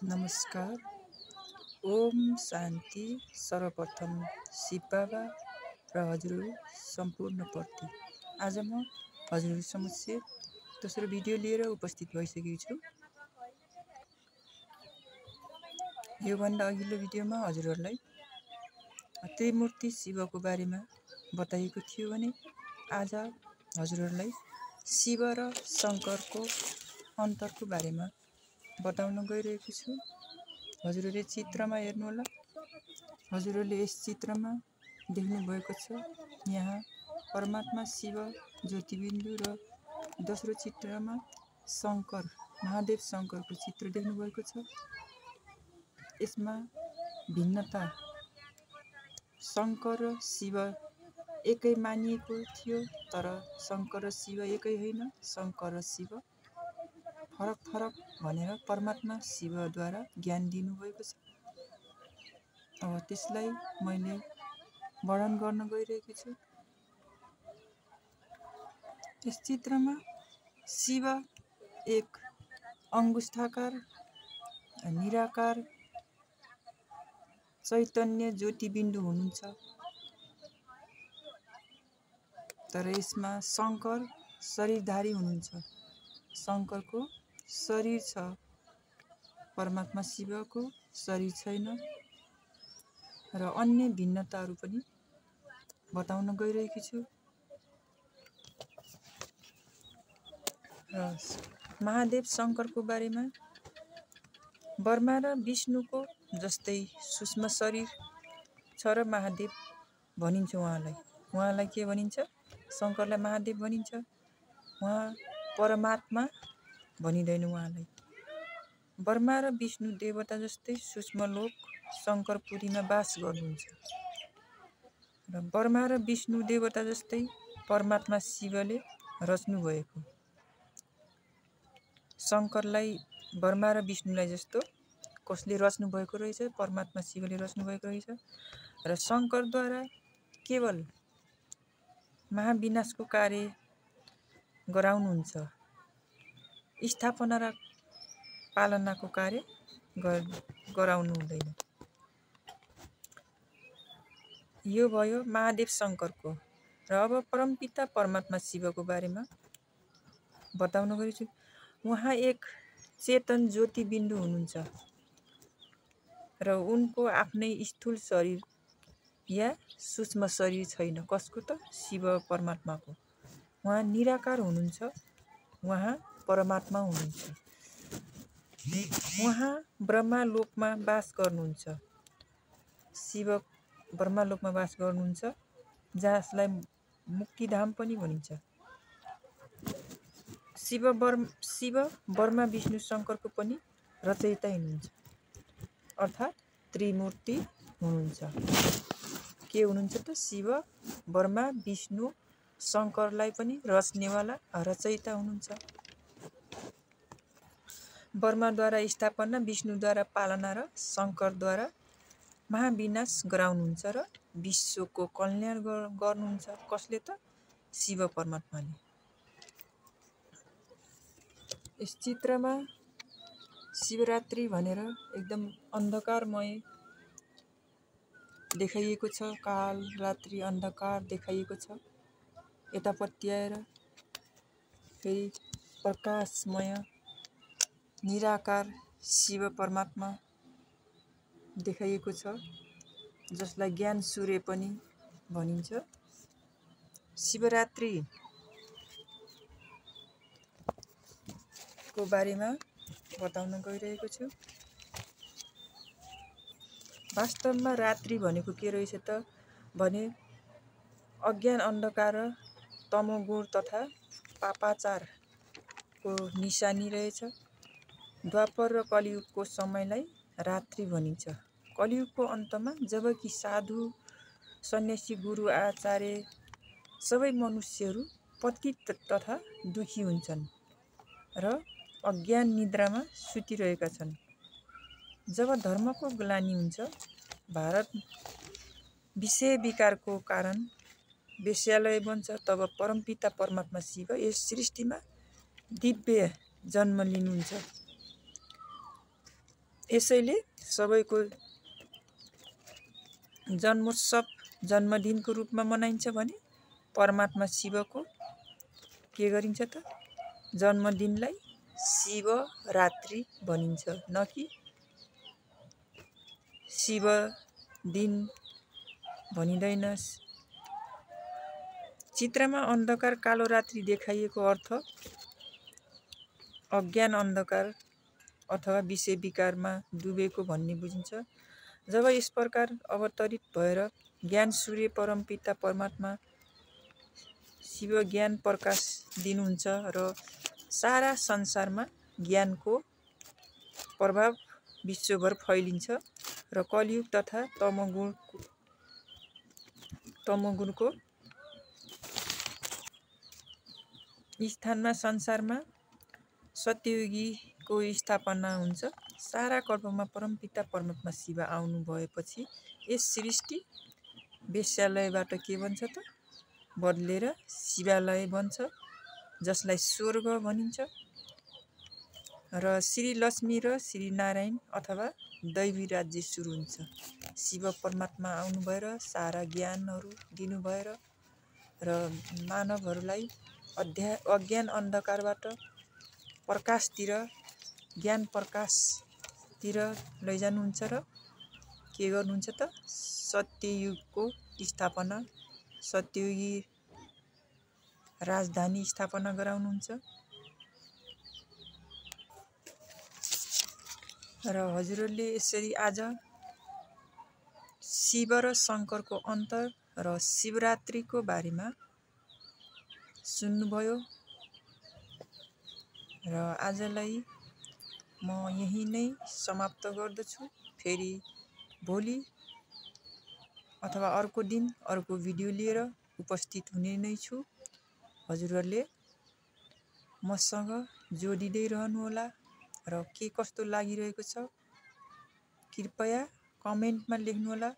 नमस्कार। ओम शान्ति। सर्वप्रथम शिव बाबा र हजुरहरू सम्पूर्णप्रति आज म हजुरहरू समक्ष दोस्रो भिडियो लिएर उपस्थित भइसकेको छु। योभन्दा अघिल्लो भिडियोमा हजुरहरूलाई त्रिमूर्ति शिवको बारेमा बताइएको थियो भने आज हजुरहरूलाई शिव र शङ्करको अन्तरको बारेमा बताउन गइरहेको छु। हजुरहरूले चित्रमा हेर्नुहोला। हजुरहरूले यस चित्रमा देख्नु भएको छ यहाँ परमात्मा शिव ज्योतिबिन्दु र दोस्रो चित्रमा शङ्कर महादेव शङ्करको चित्र देख्नु भएको छ। यसमा भिन्नता शङ्कर र शिव एकै मानिएको थियो, तर शङ्कर र शिव एकै होइन। शङ्कर र शिव फरक फरक भनेर परमात्मा शिवद्वारा ज्ञान दिनुभएको छ। अब त्यसलाई मैले वर्णन गर्न गइरहेको छु। यस चित्रमा शिव एक अङ्गुष्ठाकार निराकार चैतन्य ज्योतिबिन्दु हुनुहुन्छ, तर यसमा शङ्कर शरीरधारी हुनुहुन्छ। शङ्करको शरीर छ, परमात्मा शिवको शरीर छैन र अन्य भिन्नताहरू पनि बताउन गइरहेकी छु। र महादेव शङ्करको बारेमा ब्रह्मा र विष्णुको जस्तै सूक्ष्म शरीर छ र महादेव भनिन्छ उहाँलाई। उहाँलाई के भनिन्छ? शङ्करलाई महादेव भनिन्छ। उहाँ परमात्मा भनिँदैन उहाँलाई। ब्रह्मा र विष्णु देवता जस्तै सूक्ष्म लोक शङ्करपुरीमा बास गर्नुहुन्छ र ब्रह्मा र विष्णु देवता जस्तै परमात्मा शिवले रच्नुभएको। शङ्करलाई ब्रह्मा र विष्णुलाई जस्तो कसले रच्नुभएको रहेछ? परमात्मा शिवले रच्नुभएको रहेछ। र शङ्करद्वारा केवल महाविनाशको कार्य गराउनुहुन्छ, स्थापना र पालनाको कार्य गराउनु हुँदैन। यो भयो महादेव शङ्करको। र अब परमपिता परमात्मा शिवको बारेमा बताउन गइरहेछु। उहाँ एक चेतन ज्योतिबिन्दु हुनुहुन्छ र उनको आफ्नै स्थूल शरीर या सूक्ष्म शरीर छैन। कसको त? शिव परमात्माको। उहाँ निराकार हुनुहुन्छ, उहाँ परमात्मा हुनुहुन्छ। उहाँ ब्रह्मालोकमा बास गर्नुहुन्छ। शिव ब्रह्मालोकमा बास गर्नुहुन्छ, जसलाई मुक्तिधाम पनि भनिन्छ। शिव ब्रह्मा विष्णु शङ्करको पनि रचयिता हुनुहुन्छ, अर्थात् त्रिमूर्ति हुनुहुन्छ। के हुनुहुन्छ त? शिव ब्रह्मा विष्णु शङ्करलाई पनि रच्नेवाला रचयिता हुनुहुन्छ। ब्रह्माद्वारा स्थापना, विष्णुद्वारा पालना र शङ्करद्वारा महाविनाश गराउनुहुन्छ र विश्वको कल्याण गर्नुहुन्छ। कसले त? शिव परमात्माले। यस चित्रमा शिवरात्रि भनेर एकदम अन्धकारमय देखाइएको छ। काल रात्रि अन्धकार देखाइएको छ। यतापट्टि आएर फेरि प्रकाशमय निराकार शिव परमात्मा देखाइएको छ, जसलाई ज्ञान सूर्य पनि भनिन्छ। शिवरात्रि को बारेमा बताउन गइरहेको छु। वास्तवमा रात्रि भनेको के रहेछ त भने अज्ञान अन्धकार र तमोगुण तथा पापाचारको निशानी रहेछ। द्वापर र कलियुगको समयलाई रात्रि भनिन्छ। कलियुगको अन्तमा जबकि साधु सन्यासी गुरु आचार्य सबै मनुष्यहरू पतित तथा दुखी हुन्छन् र अज्ञान निद्रामा सुतिरहेका छन्। जब धर्मको ग्लानि हुन्छ, भारत विषय विकारको कारण वेश्यालय बन्छ, तब परमपिता परमात्मा शिव यस सृष्टिमा दिव्य जन्म लिनुहुन्छ। यसैले सबैको जन्मोत्सव जन्मदिनको रूपमा मनाइन्छ भने परमात्मा शिवको के गरिन्छ त जन्मदिनलाई शिवरात्रि भनिन्छ, न कि शिव दिन भनिँदैन। चित्रमा अन्धकार कालो रात्रि देखाइएको अर्थ अज्ञान अन्धकार अथवा विषय विकारमा डुबेको भन्ने बुझिन्छ। जब यस प्रकार अवतरित भएर ज्ञान सूर्य परमपिता परमात्मा शिव ज्ञान प्रकाश दिनुहुन्छ र सारा संसारमा ज्ञानको प्रभाव विश्वभर फैलिन्छ र कलियुग तथा तमोगुणको स्थानमा संसारमा सत्ययुगीको स्थापना हुन्छ। सारा कल्पमा परमपिता परमात्मा शिव आउनु भएपछि यस सृष्टि वेश्यालयबाट के बन्छ त बदलेर शिवालय बन्छ, जसलाई स्वर्ग भनिन्छ। र श्री लक्ष्मी र श्री नारायण अथवा दैवी राज्य सुरु हुन्छ। शिव परमात्मा आउनु भएर सारा ज्ञानहरू दिनु भएर र मानवहरूलाई अज्ञान अन्धकारबाट प्रकाशतिर ज्ञान प्रकाशतिर लैजानुहुन्छ र के गर्नुहुन्छ त सत्ययुगको स्थापना सत्ययुगी राजधानी स्थापना गराउनुहुन्छ। र हजुरहरूले यसरी आज शिव र शङ्करको अन्तर र शिवरात्रिको बारेमा सुन्नुभयो। र आजलाई म यही नै समाप्त गर्दछु। फेरि भोलि अथवा अर्को दिन अर्को भिडियो लिएर उपस्थित हुने नै छु। हजुरहरूले मसँग जोडिँदै रहनुहोला र के कस्तो लागिरहेको छ कृपया कमेन्टमा लेख्नुहोला।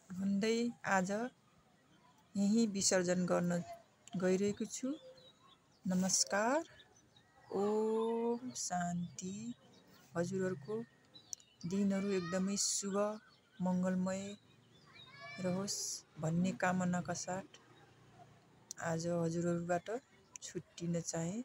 भन्दै आज यही विसर्जन गर्न गइरहेको छु। नमस्कार, ओम शान्ति। हजुरहरूको दिनहरू एकदमै शुभ मङ्गलमय रहोस् भन्ने कामनाका साथ आज हजुरहरूबाट छुट्टिन चाहे।